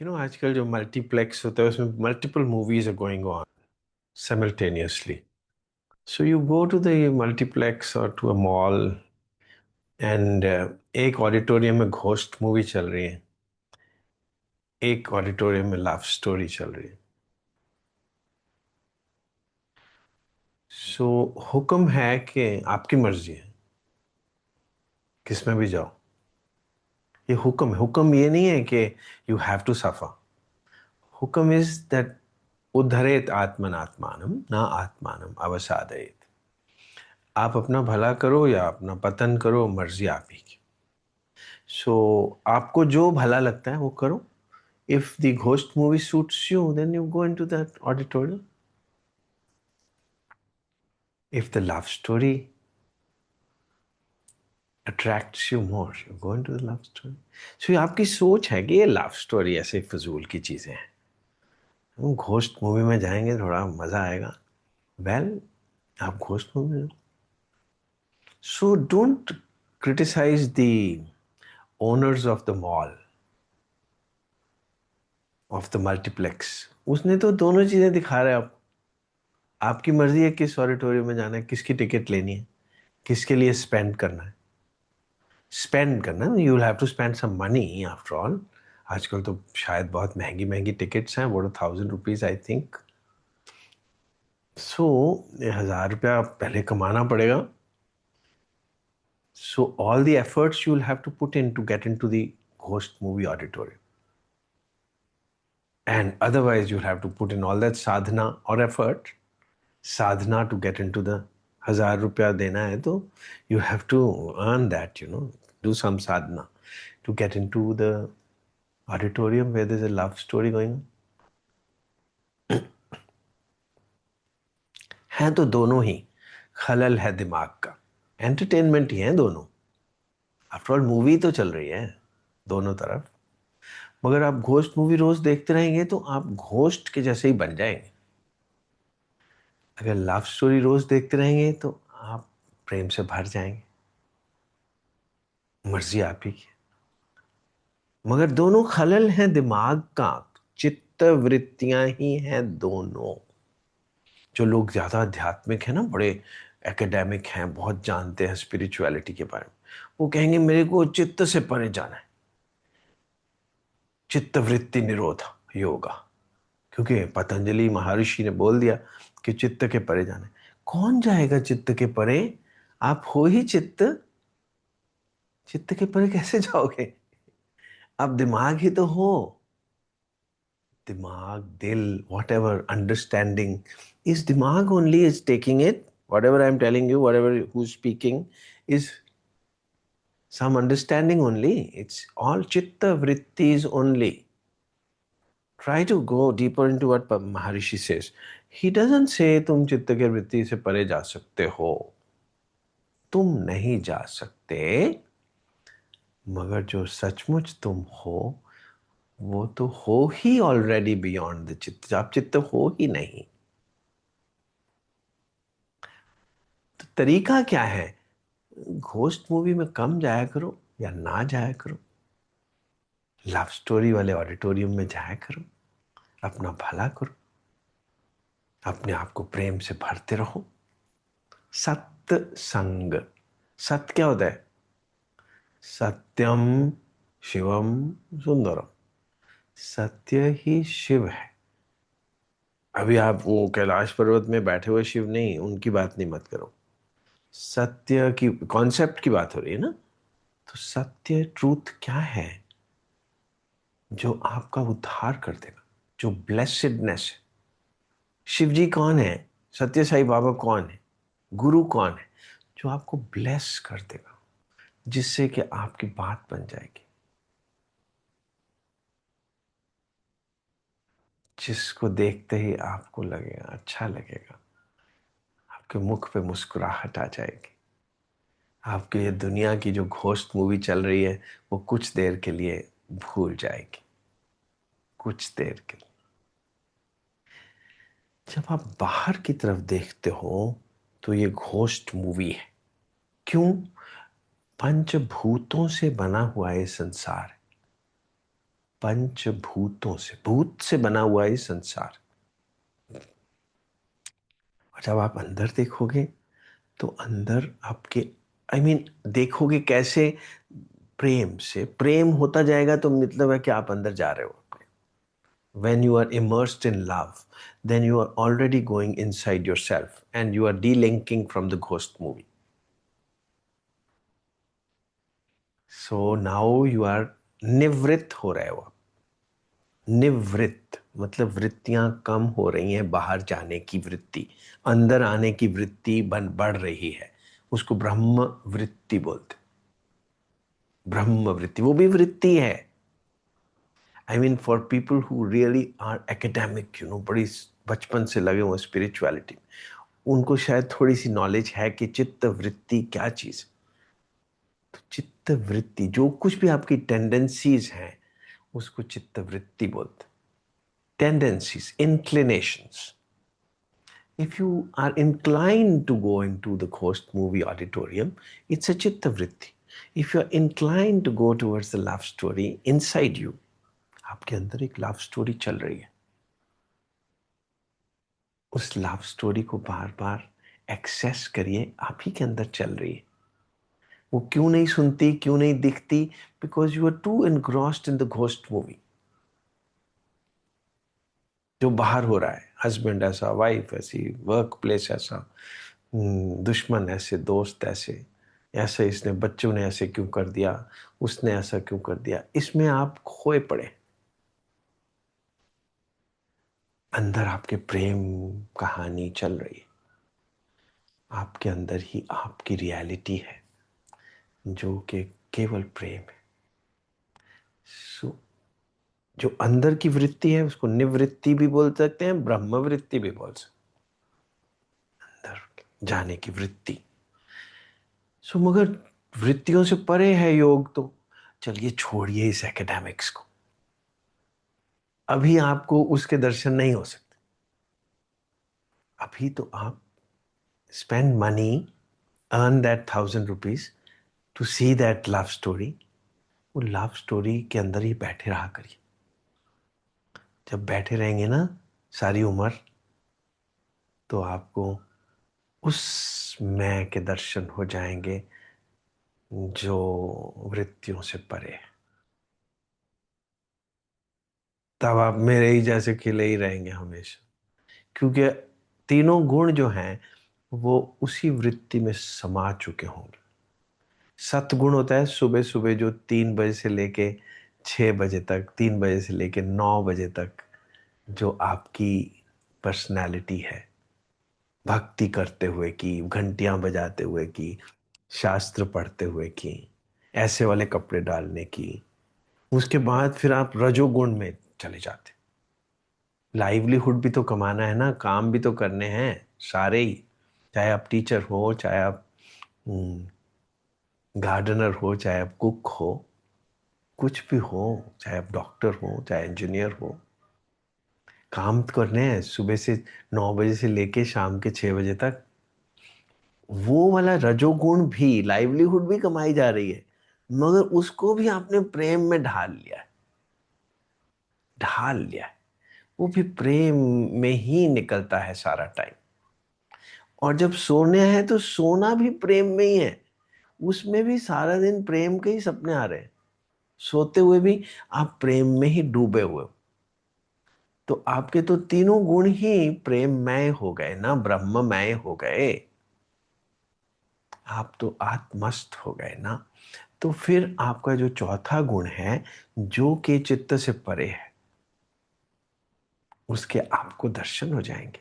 आजकल जो मल्टीप्लेक्स होता है उसमें multiple movies are going on simultaneously. So you go to the multiplex or to a mall and एक ऑडिटोरियम में घोस्ट मूवी चल रही है, एक ऑडिटोरियम में लव स्टोरी चल रही है. सो हुक्म है कि आपकी मर्जी है किसमें भी जाओ. ये हुक्म है. हुक्म ये नहीं है कि यू हैव टू सफर. हुक्म इज दैट उद्धरेत आत्मनात्मानम ना आत्मानम अवसादयेत. आप अपना भला करो या अपना पतन करो, मर्जी आप ही की. सो आपको जो भला लगता है वो करो. If the ghost movie suits you then you go into that auditorium. If the love story attracts you more you go into the love story. So ये आपकी सोच है कि ये लव स्टोरी ऐसे फजूल की चीजें हैं, हम घोस्ट मूवी में जाएंगे थोड़ा मजा आएगा. वेल, आप ghost movie. So don't criticise the owners of the mall, of the multiplex. उसने तो दोनों चीजें दिखा रहा है. आप आपकी मर्जी है किस ऑडिटोरियम में जाना है, किसकी टिकट लेनी है, किसके लिए स्पेंड करना है. स्पेंड करना, you will have to spend some money after all. आजकल तो शायद बहुत महंगी महंगी टिकट्स हैं, वो 1,000 रुपीज आई थिंक. सो 1,000 रुपया पहले कमाना पड़ेगा. So all the efforts you will have to put in to get in to the ghost movie auditorium. And otherwise, you'll have to put in all that sadhana or effort. Sadhana to get into the 1,000 रुपया देना है तो you have to earn that, do some sadhana to get into the auditorium where there's a love story going on. है तो दोनों ही खलल है दिमाग का. एंटरटेनमेंट ही है दोनों. आफ्टर ऑल मूवी तो चल रही है दोनों तरफ. मगर आप घोस्ट मूवी रोज देखते रहेंगे तो आप घोस्ट के जैसे ही बन जाएंगे. अगर लव स्टोरी रोज देखते रहेंगे तो आप प्रेम से भर जाएंगे. मर्जी आप ही की. मगर दोनों खलल हैं दिमाग का. चित्त वृत्तियां ही हैं दोनों. जो लोग ज्यादा आध्यात्मिक हैं ना, बड़े एकेडमिक हैं, बहुत जानते हैं स्पिरिचुअलिटी के बारे में, वो कहेंगे मेरे को चित्त से परे जाना है, चित्त वृत्ति निरोध योगा. क्योंकि पतंजलि महर्षि ने बोल दिया कि चित्त के परे जाना है. कौन जाएगा चित्त के परे? आप हो ही चित्त. चित्त के परे कैसे जाओगे? आप दिमाग ही तो हो. दिमाग, दिल, whatever understanding is दिमाग only is taking it. Whatever I am telling you, whatever who's speaking is some understanding only. It's all chitta vrittis only. Try to go deeper into what Maharishi says. He doesn't say तुम चित्त के वृत्ति से परे जा सकते हो. तुम नहीं जा सकते. मगर जो सचमुच तुम हो वो तो हो ही ऑलरेडी बियॉन्ड द चित्त. आप चित्त हो ही नहीं. तो तरीका क्या है? घोस्ट मूवी में कम जाया करो या ना जाया करो. लव स्टोरी वाले ऑडिटोरियम में जाया करो. अपना भला करो. अपने आप को प्रेम से भरते रहो. सत्य संग. सत्य क्या होता है? सत्यम शिवम सुंदरम. सत्य ही शिव है. अभी आप वो कैलाश पर्वत में बैठे हुए शिव नहीं, उनकी बात नहीं मत करो. सत्य की कॉन्सेप्ट की बात हो रही है ना. तो सत्य ट्रूथ क्या है जो आपका उद्धार कर देगा, जो ब्लेसिडनेस है. शिव जी कौन है? सत्य साई बाबा कौन है? गुरु कौन है? जो आपको ब्लेस कर देगा, जिससे कि आपकी बात बन जाएगी, जिसको देखते ही आपको लगेगा अच्छा लगेगा, आपके मुख पे मुस्कुराहट आ जाएगी. आपकी ये दुनिया की जो घोस्ट मूवी चल रही है वो कुछ देर के लिए भूल जाएगी. कुछ देर के लिए. जब आप बाहर की तरफ देखते हो तो ये घोस्ट मूवी है. क्यों? पंचभूतों से बना हुआ ये संसार है. पंचभूतों से, भूत से बना हुआ है संसार। और जब आप अंदर देखोगे तो अंदर आपके, देखोगे कैसे, प्रेम से प्रेम होता जाएगा, तो मतलब है कि आप अंदर जा रहे हो। When you are immersed in love, then you are already going inside yourself and you are delinking from the ghost movie. So now you are निवृत्त हो रहे हो। निवृत्त मतलब वृत्तियां कम हो रही हैं, बाहर जाने की वृत्ति, अंदर आने की वृत्ति बढ़ रही है। उसको ब्रह्म वृत्ति बोलते। ब्रह्म वृत्ति वो भी वृत्ति है। For people who really are academic, बड़ी बचपन से लगे हुए स्पिरिचुअलिटी, उनको शायद थोड़ी सी नॉलेज है कि चित्त वृत्ति क्या चीज। तो चित्त वृत्ति, जो कुछ भी आपकी टेंडेंसीज हैं उसको चित्त वृत्ति बोलते। Tendencies, inclinations. If you are inclined to go into the ghost movie auditorium, it's a chitta vritti. If you are inclined to go towards the love story inside you, आपके अंदर एक लव स्टोरी चल रही है। उस love story को बार बार access करिए, आप ही के अंदर चल रही है। वो क्यों नहीं सुनती, क्यों नहीं दिखती? Because you are too engrossed in the ghost movie. जो बाहर हो रहा है, हस्बैंड ऐसा, वाइफ ऐसी, वर्क प्लेस ऐसा, दुश्मन ऐसे, दोस्त ऐसे, ऐसे इसने, बच्चों ने ऐसे क्यों कर दिया, उसने ऐसा क्यों कर दिया, इसमें आप खोए पड़े। अंदर आपके प्रेम कहानी चल रही है। आपके अंदर ही आपकी रियलिटी है जो कि केवल प्रेम है। सो जो अंदर की वृत्ति है उसको निवृत्ति भी बोल सकते हैं, ब्रह्म वृत्ति भी बोल सकते हैं, अंदर जाने की वृत्ति। सो मगर वृत्तियों से परे है योग। तो चलिए छोड़िए इस एकेडमिक्स को, अभी आपको उसके दर्शन नहीं हो सकते। अभी तो आप spend money, earn that ₹1,000 to see that love story. वो लव स्टोरी के अंदर ही बैठे रहा करिए। जब बैठे रहेंगे ना सारी उम्र, तो आपको उस मैं के दर्शन हो जाएंगे जो वृत्तियों से परे है। तब आप मेरे ही जैसे खिले ही रहेंगे हमेशा, क्योंकि तीनों गुण जो हैं वो उसी वृत्ति में समा चुके होंगे। सतगुण होता है सुबह सुबह जो 3 बजे से लेके 6 बजे तक, 3 बजे से लेके 9 बजे तक जो आपकी पर्सनैलिटी है, भक्ति करते हुए की, घंटियां बजाते हुए की, शास्त्र पढ़ते हुए की, ऐसे वाले कपड़े डालने की। उसके बाद फिर आप रजोगुण में चले जाते। लाइवलीहुड भी तो कमाना है ना, काम भी तो करने हैं सारे ही। चाहे आप टीचर हो, चाहे आप गार्डनर हो, चाहे आप कुक हो, कुछ भी हो, चाहे आप डॉक्टर हो, चाहे इंजीनियर हो, काम तो करने हैं सुबह से 9 बजे से लेके शाम के 6 बजे तक। वो वाला रजोगुण भी, लाइवलीहुड भी कमाई जा रही है, मगर उसको भी आपने प्रेम में ढाल लिया है। ढाल लिया है, वो भी प्रेम में ही निकलता है सारा टाइम। और जब सोने हैं तो सोना भी प्रेम में ही है, उसमें भी सारा दिन प्रेम के ही सपने आ रहे हैं। सोते हुए भी आप प्रेम में ही डूबे हुए हो। तो आपके तो तीनों गुण ही प्रेममय हो गए ना, ब्रह्ममय हो गए। आप तो आत्मस्त हो गए ना। तो फिर आपका जो चौथा गुण है जो कि चित्त से परे है, उसके आपको दर्शन हो जाएंगे।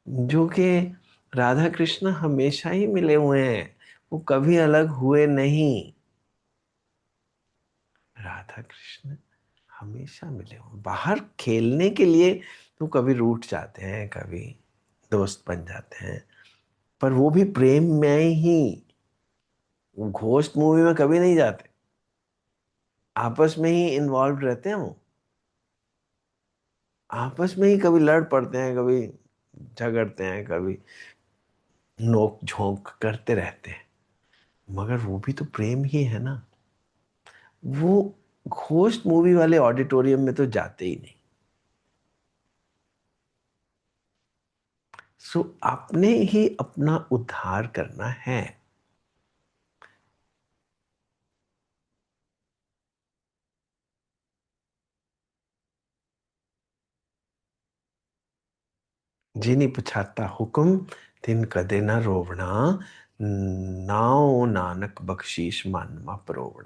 जो कि राधा कृष्ण हमेशा ही मिले हुए हैं, वो कभी अलग हुए नहीं। राधा कृष्ण हमेशा मिले हुए। बाहर खेलने के लिए तो कभी रूठ जाते हैं, कभी दोस्त बन जाते हैं, पर वो भी प्रेम में ही। वो घोस्ट मूवी में कभी नहीं जाते, आपस में ही इन्वॉल्व रहते हैं। वो आपस में ही कभी लड़ पड़ते हैं, कभी झगड़ते हैं, कभी नोक झोंक करते रहते हैं, मगर वो भी तो प्रेम ही है ना। वो घोस्ट मूवी वाले ऑडिटोरियम में तो जाते ही नहीं। सो आपने ही अपना उद्धार करना है। जिनी पछाता हुक्म तिन कदे न रोवना, नाओ नानक बख्शीश मानमा परोवण।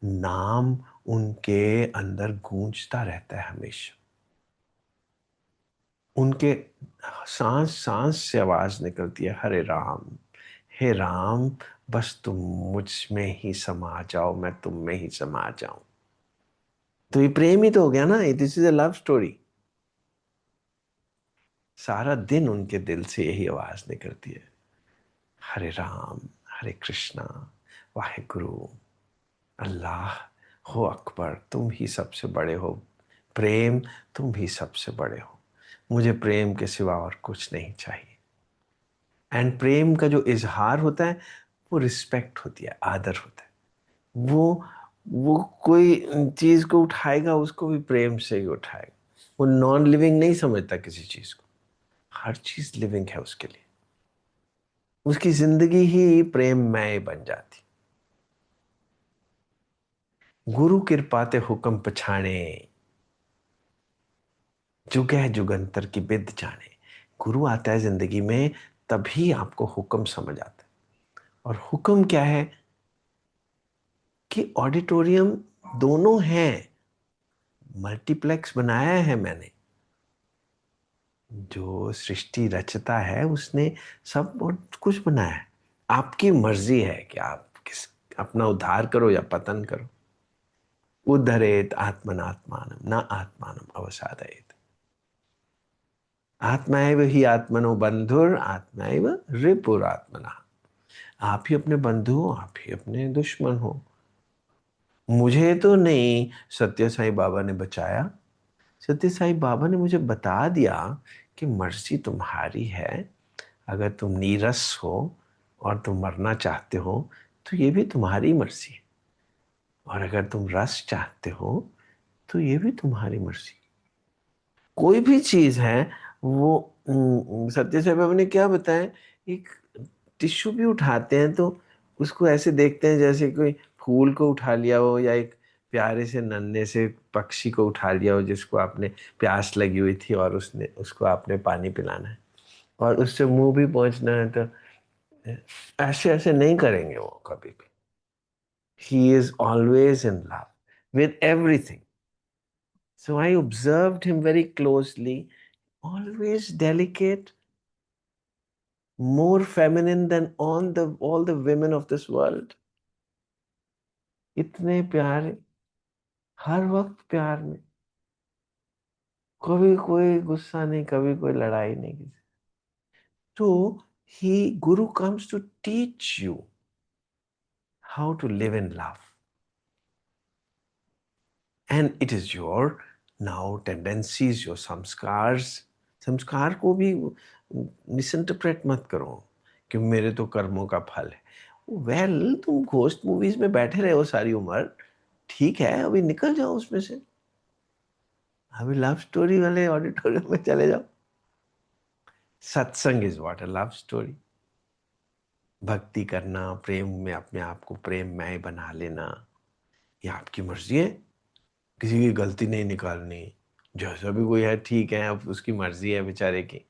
नाम उनके अंदर गूंजता रहता है हमेशा। उनके सांस सांस से आवाज निकलती है, हरे राम, हे राम, बस तुम मुझ में ही समा जाओ, मैं तुम में ही समा जाऊं। तो ये प्रेम ही तो हो गया ना, this is a love story. सारा दिन उनके दिल से यही आवाज निकलती है, हरे राम, हरे कृष्णा, वाहे गुरु, अल्लाह, हो अकबर, तुम ही सबसे बड़े हो। प्रेम, तुम ही सबसे बड़े हो। मुझे प्रेम के सिवा और कुछ नहीं चाहिए। एंड प्रेम का जो इजहार होता है वो रिस्पेक्ट होती है, आदर होता है। वो कोई चीज को उठाएगा उसको भी प्रेम से ही उठाएगा। वो नॉन लिविंग नहीं समझता किसी चीज को, हर चीज लिविंग है उसके लिए। उसकी जिंदगी ही प्रेममय बन जाती। गुरु कृपा ते हुक्म पछाणे, जुगह जुगंतर की बिद जाने। गुरु आता है जिंदगी में तभी आपको हुक्म समझ आता है। और हुक्म क्या है कि ऑडिटोरियम दोनों हैं, मल्टीप्लेक्स बनाया है मैंने। जो सृष्टि रचता है उसने सब बहुत कुछ बनाया है। आपकी मर्जी है कि आप किस अपना उद्धार करो या पतन करो। उद्धरेत आत्मनात्मानम न आत्मानम अवसादयेत। आत्माएव ही आत्मनो बंधुर आत्माएव रिपुरात्मना। आप ही अपने बंधु हो, आप ही अपने दुश्मन हो। मुझे तो नहीं सत्य साईं बाबा ने बचाया। सत्य साईं बाबा ने मुझे बता दिया कि मर्जी तुम्हारी है। अगर तुम नीरस हो और तुम मरना चाहते हो तो ये भी तुम्हारी मर्जी है, और अगर तुम रस चाहते हो तो ये भी तुम्हारी मर्जी। कोई भी चीज है वो सत्य साईं बाबा ने क्या बताया, एक टिश्यू भी उठाते हैं तो उसको ऐसे देखते हैं जैसे कोई फूल को उठा लिया हो, या एक प्यारे से नन्हे से पक्षी को उठा लिया हो जिसको आपने प्यास लगी हुई थी और उसने उसको आपने पानी पिलाना है और उससे मुंह भी पहुंचना है। तो ऐसे ऐसे नहीं करेंगे वो कभी भी। He is always in love with everything. So I observed him very closely, always delicate, more feminine than all the women of this world. इतने प्यारे, हर वक्त प्यार में, कभी कोई गुस्सा नहीं, कभी कोई लड़ाई नहीं किसी। तो ही गुरु comes to teach you how to live in love, and it is your now tendencies, your samskars। संस्कार को भी मिसइंटरप्रेट मत करो कि मेरे तो कर्मों का फल है। वेल, तुम घोस्ट मूवीज में बैठे रहे हो सारी उम्र, ठीक है, अभी निकल जाओ उसमें से। अभी लव स्टोरी वाले ऑडिटोरियम में चले जाओ। सत्संग is what a love story. भक्ति करना, प्रेम में अपने आप को प्रेममय बना लेना, ये आपकी मर्जी है। किसी की गलती नहीं निकालनी। जैसा भी कोई है ठीक है, अब उसकी मर्जी है बेचारे की।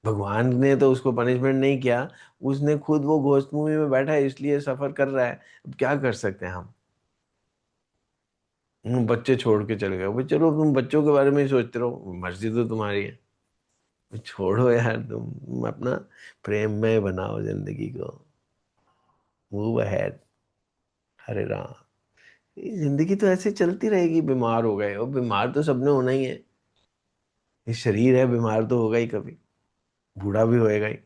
भगवान ने तो उसको पनिशमेंट नहीं किया, उसने खुद वो घोस्ट मूवी में बैठा है इसलिए सफर कर रहा है। अब क्या कर सकते हैं हम। बच्चे छोड़ के चले गए, भाई चलो तुम बच्चों के बारे में ही सोचते रहो, मर्जी तो तुम्हारी है। छोड़ो यार, तुम अपना प्रेम में बनाओ जिंदगी को। मूव अहेड, हरे राम। ये जिंदगी तो ऐसे चलती रहेगी। बीमार हो गए, और बीमार तो सबने होना ही है। ये शरीर है, बीमार तो होगा ही कभी, बूढ़ा भी होएगा ही।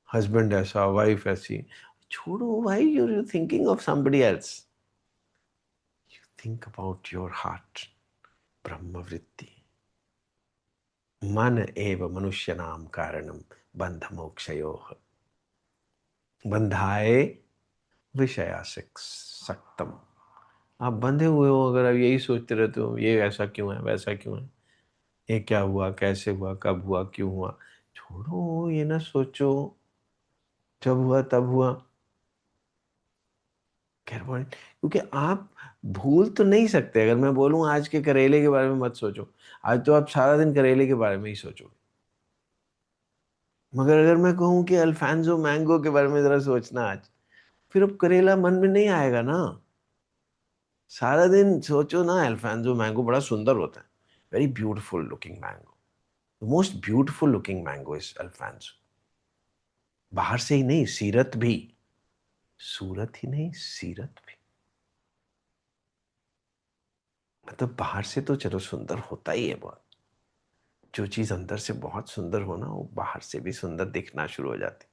हस्बैंड ऐसा, वाइफ ऐसी। छोड़ो भाई, you thinking of somebody else. Think about your heart. ब्रह्मवृत्ति, मन एव मनुष्य नाम कारणम बंध मोक्षयोः। बंधाए विषयासक्तम, आप बंधे हुए हो, अगर आप यही सोचते रहते हो ये ऐसा क्यों है, वैसा क्यों है, ये क्या हुआ, कैसे हुआ, कब हुआ, क्यों हुआ, छोड़ो ये ना सोचो, जब हुआ तब हुआ। खैर क्योंकि आप भूल तो नहीं सकते। अगर मैं बोलूं आज के करेले के बारे में मत सोचो, आज तो आप सारा दिन करेले के बारे में ही सोचोगे। मगर अगर मैं कहूं कि अल्फांसो मैंगो के बारे में जरा सोचना आज, फिर अब करेला मन में नहीं आएगा ना। सारा दिन सोचो ना, अल्फांसो मैंगो बड़ा सुंदर होता है, very beautiful looking mango, the most beautiful looking mango is Alphonso. बाहर से ही नहीं, सीरत भी, सूरत ही नहीं सीरत भी। मतलब बाहर से तो चलो सुंदर होता ही है बहुत, जो चीज अंदर से बहुत सुंदर हो ना, वो बाहर से भी सुंदर दिखना शुरू हो जाती।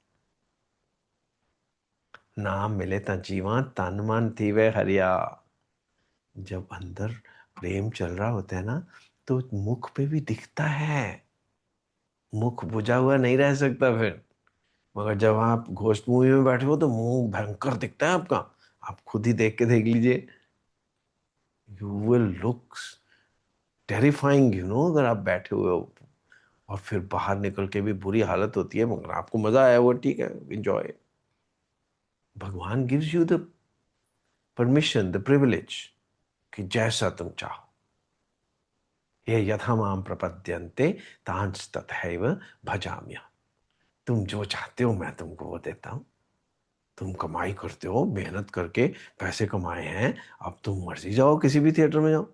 नाम मिले ता जीवा तन मन थी वे हरिया। जब अंदर प्रेम चल रहा होता है ना, तो मुख पे भी दिखता है। मुख बुझा हुआ नहीं रह सकता फिर। मगर जब आप घोस्ट मूवी में बैठे हो तो मुंह भयंकर दिखता है आपका। आप खुद ही देख के देख लीजिए, यू विल लुक्स टेरिफाइंग, अगर आप बैठे हुए हो और फिर बाहर निकल के भी बुरी हालत होती है, मगर आपको मजा आया, वो ठीक है, एंजॉय। भगवान gives you the permission, the privilege, कि जैसा तुम चाहो, ये यथा माम प्रपद्यन्ते तांच तथैव भजाम्य। तुम जो चाहते हो मैं तुमको वो देता हूं। तुम कमाई करते हो, मेहनत करके पैसे कमाए हैं, अब तुम मर्जी जाओ किसी भी थिएटर में जाओ,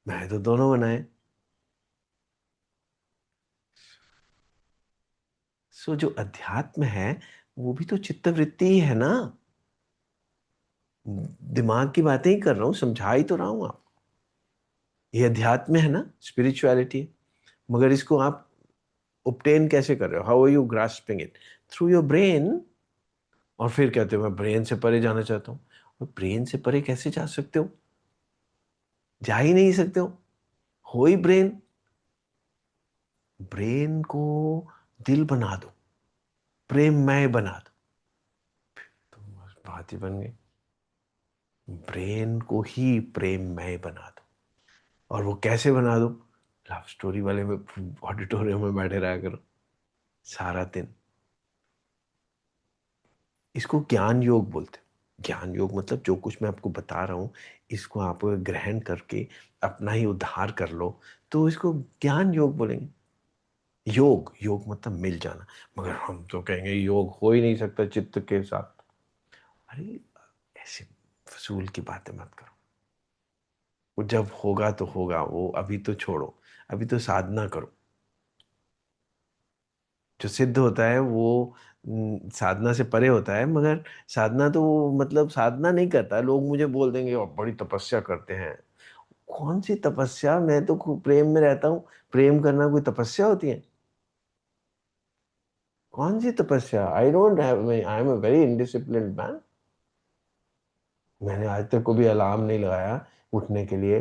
मैं तो दोनों बनाए। सो जो अध्यात्म है वो भी तो चित्तवृत्ति ही है ना। दिमाग की बातें ही कर रहा हूं, समझा ही तो रहा हूं आप। ये अध्यात्म है ना, स्पिरिचुअलिटी है। मगर इसको आप obtain कैसे कर रहे हो, how are you grasping it, through your brain. और फिर कहते हो मैं ब्रेन से परे जाना चाहता हूँ। और ब्रेन से परे कैसे जा सकते हो, जा ही नहीं सकते हो ही ब्रेन। ब्रेन को दिल बना दो, प्रेममय बना दो, तो बस बात ही बन गई। ब्रेन को ही प्रेममय बना दो। और वो कैसे बना दो, लव स्टोरी वाले में ऑडिटोरियम में बैठे रहा करो सारा दिन। इसको ज्ञान योग बोलते हैं। ज्ञान योग मतलब जो कुछ मैं आपको बता रहा हूँ, इसको आप ग्रहण करके अपना ही उद्धार कर लो, तो इसको ज्ञान योग बोलेंगे। योग, योग मतलब मिल जाना। मगर हम तो कहेंगे योग हो ही नहीं सकता चित्त के साथ। अरे ऐसे फजूल की बातें मत करो। वो जब होगा तो होगा, वो अभी तो छोड़ो, अभी तो साधना करो। जो सिद्ध होता है वो साधना से परे होता है। मगर साधना तो वो मतलब साधना नहीं करता। लोग मुझे बोल देंगे और बड़ी तपस्या करते हैं। कौन सी तपस्या, मैं तो खूब प्रेम में रहता हूँ। प्रेम करना कोई तपस्या होती है? कौन सी तपस्या, I don't have, I am a very indisciplined man. मैंने आज तक कभी अलार्म नहीं लगाया उठने के लिए।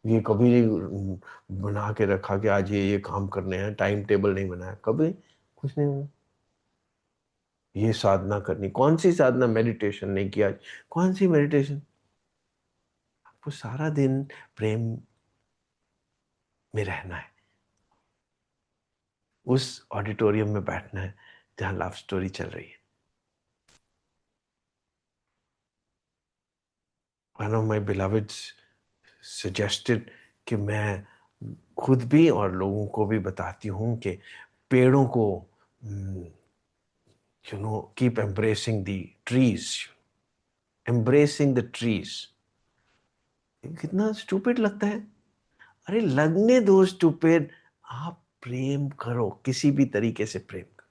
ये कभी नहीं बना के रखा कि आज ये काम करने हैं, टाइम टेबल नहीं बनाया कभी, कुछ नहीं। ये साधना करनी, कौन सी साधना, मेडिटेशन नहीं किया, कौन सी मेडिटेशन। आपको सारा दिन प्रेम में रहना है, उस ऑडिटोरियम में बैठना है जहां लव स्टोरी चल रही है। वन ऑफ माई बिलवेड्स सजेस्टेड कि मैं खुद भी और लोगों को भी बताती हूँ कि पेड़ों को, keep embracing the trees, embracing the trees. कितना स्टूपिड लगता है। अरे लगने दो स्टूपिड, आप प्रेम करो, किसी भी तरीके से प्रेम करो।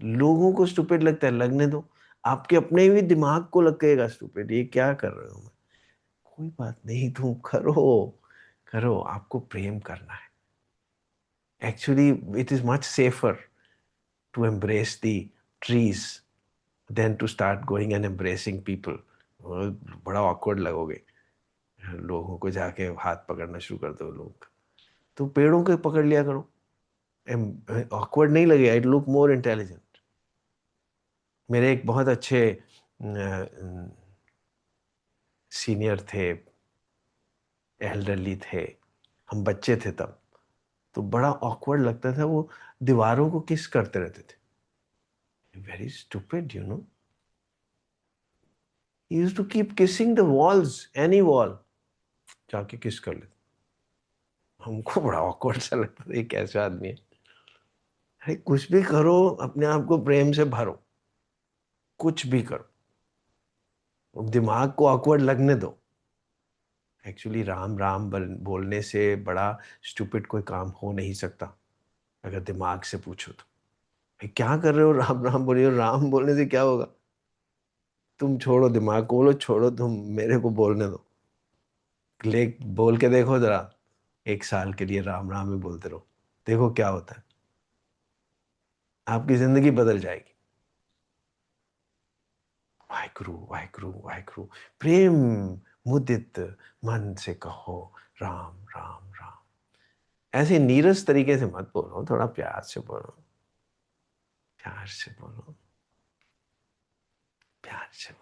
लोगों को स्टूपिड लगता है, लगने दो। आपके अपने भी दिमाग को लगेगा स्टूपिड, ये क्या कर रहे हो मैं। कोई बात नहीं, तुम करो, करो, आपको प्रेम करना है। Actually it is much safer to embrace the trees than to start going and embracing people. बड़ा ऑकवर्ड लगोगे, लोगों को जाके हाथ पकड़ना शुरू कर दो लोग। तो पेड़ों को पकड़ लिया करो, ऑकवर्ड नहीं लगेगा, इट लुक मोर इंटेलिजेंट। मेरे एक बहुत अच्छे सीनियर थे, एल्डरली थे, हम बच्चे थे तब, तो बड़ा ऑकवर्ड लगता था, वो दीवारों को किस करते रहते थे। Very stupid, you know. He used to keep kissing the walls, any wall जाके किस कर लेते। हमको बड़ा ऑकवर्ड सा लगता था, ये कैसे आदमी है। अरे कुछ भी करो, अपने आप को प्रेम से भरो, कुछ भी करो, दिमाग को ऑकवर्ड लगने दो। एक्चुअली राम राम बोलने से बड़ा स्टूपिड कोई काम हो नहीं सकता, अगर दिमाग से पूछो तो। भाई क्या कर रहे हो, राम राम बोलिए, राम बोलने से क्या होगा। तुम छोड़ो, दिमाग को बोलो छोड़ो, तुम मेरे को बोलने दो। ले बोल के देखो जरा, 1 साल के लिए राम राम ही बोलते रहो, देखो क्या होता है, आपकी जिंदगी बदल जाएगी। वाहिगुरु वाहिगुरु वाहिगुरु, प्रेम मुदित मन से कहो राम राम राम। ऐसे नीरस तरीके से मत बोलो, थोड़ा प्यार से बोलो, प्यार से बोलो, प्यार से बोलो।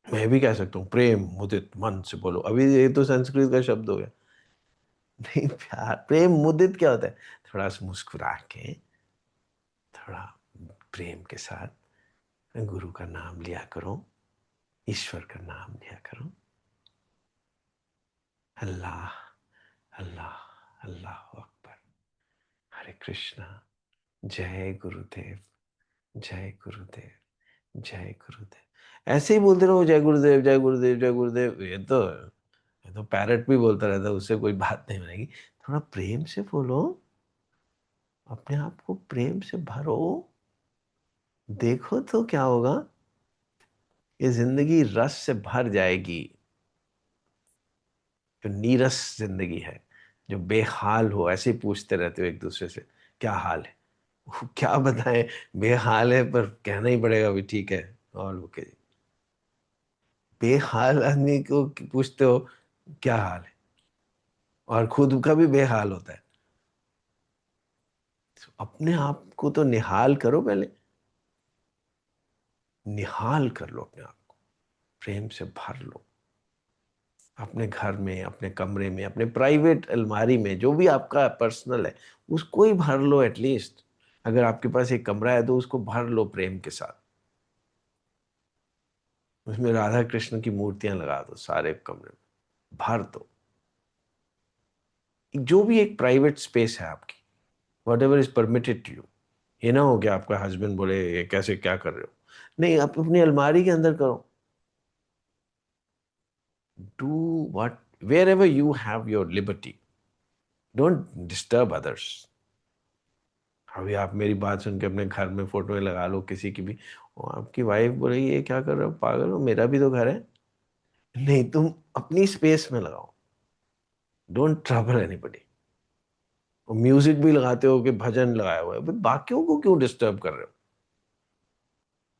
मैं भी कह सकता हूँ प्रेम मुदित मन से बोलो, अभी ये तो संस्कृत का शब्द हो गया। नहीं, प्यार प्रेम मुदित क्या होता है, थोड़ा सा मुस्कुरा के, थोड़ा प्रेम के साथ गुरु का नाम लिया करो, ईश्वर का नाम लिया करो। अल्लाह अल्लाह अल्लाह अकबर, हरे कृष्णा, जय गुरुदेव, जय गुरुदेव, जय गुरुदेव। ऐसे ही बोलते रहो, जय गुरुदेव जय गुरुदेव जय गुरुदेव। ये तो पैरट भी बोलता रहता है, उससे कोई बात नहीं बनेगी। थोड़ा प्रेम से बोलो, अपने आप को प्रेम से भरो, देखो तो क्या होगा, ये जिंदगी रस से भर जाएगी। जो नीरस जिंदगी है, जो बेहाल हो, ऐसे ही पूछते रहते हो एक दूसरे से क्या हाल है, वो क्या बताएं, बेहाल है, पर कहना ही पड़ेगा भी ठीक है। और वो के बेहाल आदमी को पूछते हो क्या हाल है, और खुद का भी बेहाल होता है। तो अपने आप को तो निहाल करो पहले, निहाल कर लो अपने आप को, प्रेम से भर लो। अपने घर में, अपने कमरे में, अपने प्राइवेट अलमारी में, जो भी आपका पर्सनल है, उसको ही भर लो एटलीस्ट। अगर आपके पास एक कमरा है तो उसको भर लो प्रेम के साथ, उसमें राधा कृष्ण की मूर्तियां लगा दो सारे कमरे में, भर दो। जो भी एक प्राइवेट स्पेस है आपकी, whatever is permitted to you. ये ना हो कि आपका हस्बैंड बोले ये कैसे क्या कर रहे हो, नहीं, आप अपनी अलमारी के अंदर करो। Do what, wherever you have your liberty, don't disturb others. अभी आप मेरी बात सुन के अपने घर में फोटो लगा लो किसी की भी, और आपकी वाइफ बोलेगी ये क्या कर रहे हो, पागल हो, मेरा भी तो घर है। नहीं, तुम अपनी स्पेस में लगाओ, डोंट ट्रबल एनीबडी। और म्यूजिक भी लगाते हो कि भजन लगाया हुआ है, भाई बाकियों को क्यों डिस्टर्ब कर रहे हो।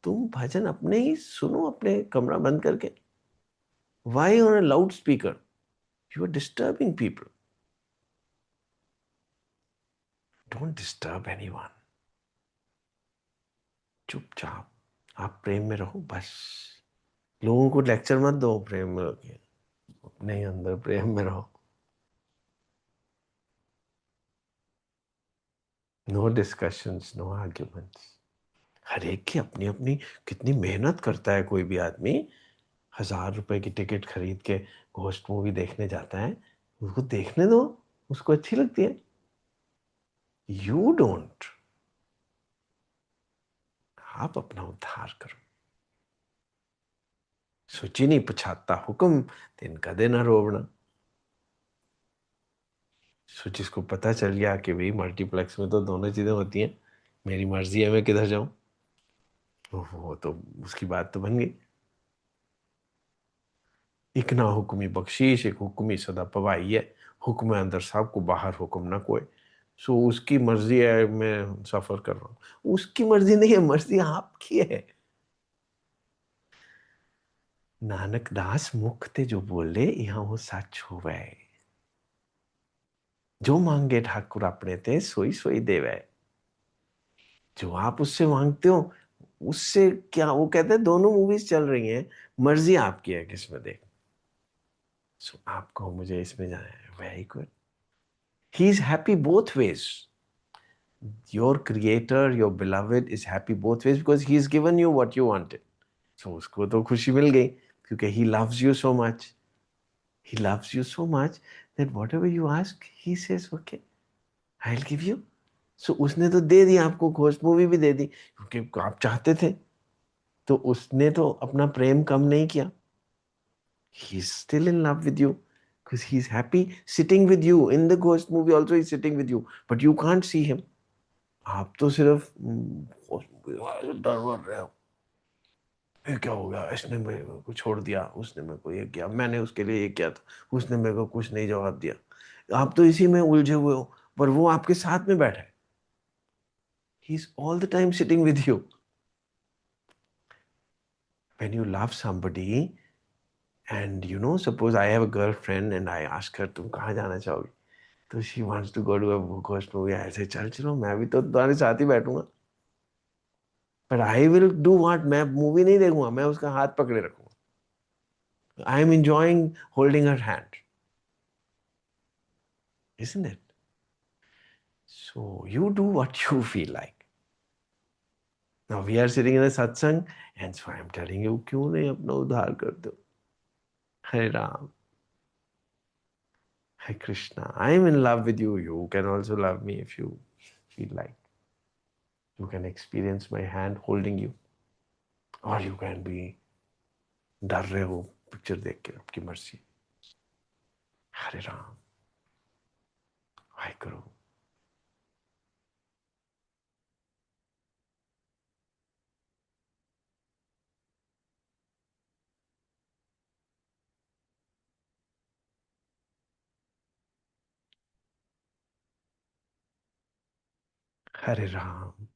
तुम भजन अपने ही सुनो, अपने कमरा बंद करके। Why on a loud speaker, you are disturbing people. Don't disturb anyone. चुपचाप आप प्रेम में रहो बस। लोगों को लेक्चर मत दो प्रेम में रहो, अपने ही अंदर प्रेम में रहो। No discussions, no arguments. हर एक की अपनी अपनी, कितनी मेहनत करता है कोई भी आदमी, 1000 रुपए की टिकट खरीद के घोस्ट मूवी देखने जाता है, उसको देखने दो, उसको अच्छी लगती है। यू डोंट, आप अपना उद्धार करो। सोची नहीं पछाता हुक्म, तिनका देना रोवना। सो जिसको पता चल गया कि भाई मल्टीप्लेक्स में तो दोनों चीजें होती हैं, मेरी मर्जी है मैं किधर जाऊं, वो तो उसकी बात तो बन गई। एक ना हुक्मी बख्शीश, एक हुक्मी सदा पवाई है। हुक्म है अंदर साहब को, बाहर हुक्म ना कोई। सो उसकी मर्जी है, मैं सफर कर रहा हूँ, उसकी मर्जी नहीं है, मर्जी आपकी है। नानक दास मुख ते जो बोले, यहाँ वो सच हुआ। जो मांगे ठाकुर अपने ते, सोई सोई देवे। जो आप उससे मांगते हो, उससे क्या, वो कहते हैं दोनों मूवीज चल रही हैं, मर्जी आपकी है किस में देख। सो आपको मुझे इसमें जाना है, very good. He is happy both ways. Your creator, your beloved is happy both ways because he is given you what you wanted. So उसको तो खुशी मिल गई, क्योंकि he loves you so much. He loves you so much that whatever you ask he says okay, I will give you. So उसने तो दे दी आपको, ghost movie भी दे दी क्योंकि आप चाहते थे। तो उसने तो अपना प्रेम कम नहीं किया। He is still in love with you because he is happy sitting with you in the ghost movie also, is sitting with you but you can't see him. आप तो सिर्फ घोस्ट movie वाले डर वर रहे हो, ये क्या हो गया, इसने मेरे को छोड़ दिया, उसने मेरे को ये किया, मैंने उसके लिए ये किया था, उसने मेरे को कुछ नहीं जवाब दिया। आप तो इसी में उलझे हुए हो, पर वो आपके साथ में बैठा है। He is all the time sitting with you. When you love somebody and you know, suppose I have a girlfriend and I ask her तुम कहाँ जाना चाहोगी, तो she wants to go to a ghost movie, ऐसे चल चलो, मैं भी तो तुम्हारे साथ ही बैठूंगा। But I will do what, मैं मूवी नहीं देखूंगा, मैं उसका हाथ पकड़े रखूंगा। I am enjoying holding her hand, isn't it? So you do what you feel like. Now we are sitting in a satsang, and so I am telling you, क्यों नहीं अपना उद्धार कर दो। हरे Ram, Hare Krishna. I am in love with you. You can also love me if you feel like. You can experience my hand holding you, or you can be डर रहे हो picture देख के, आपकी मर्जी। हरे राम, वाहे गुरु। हरे राम।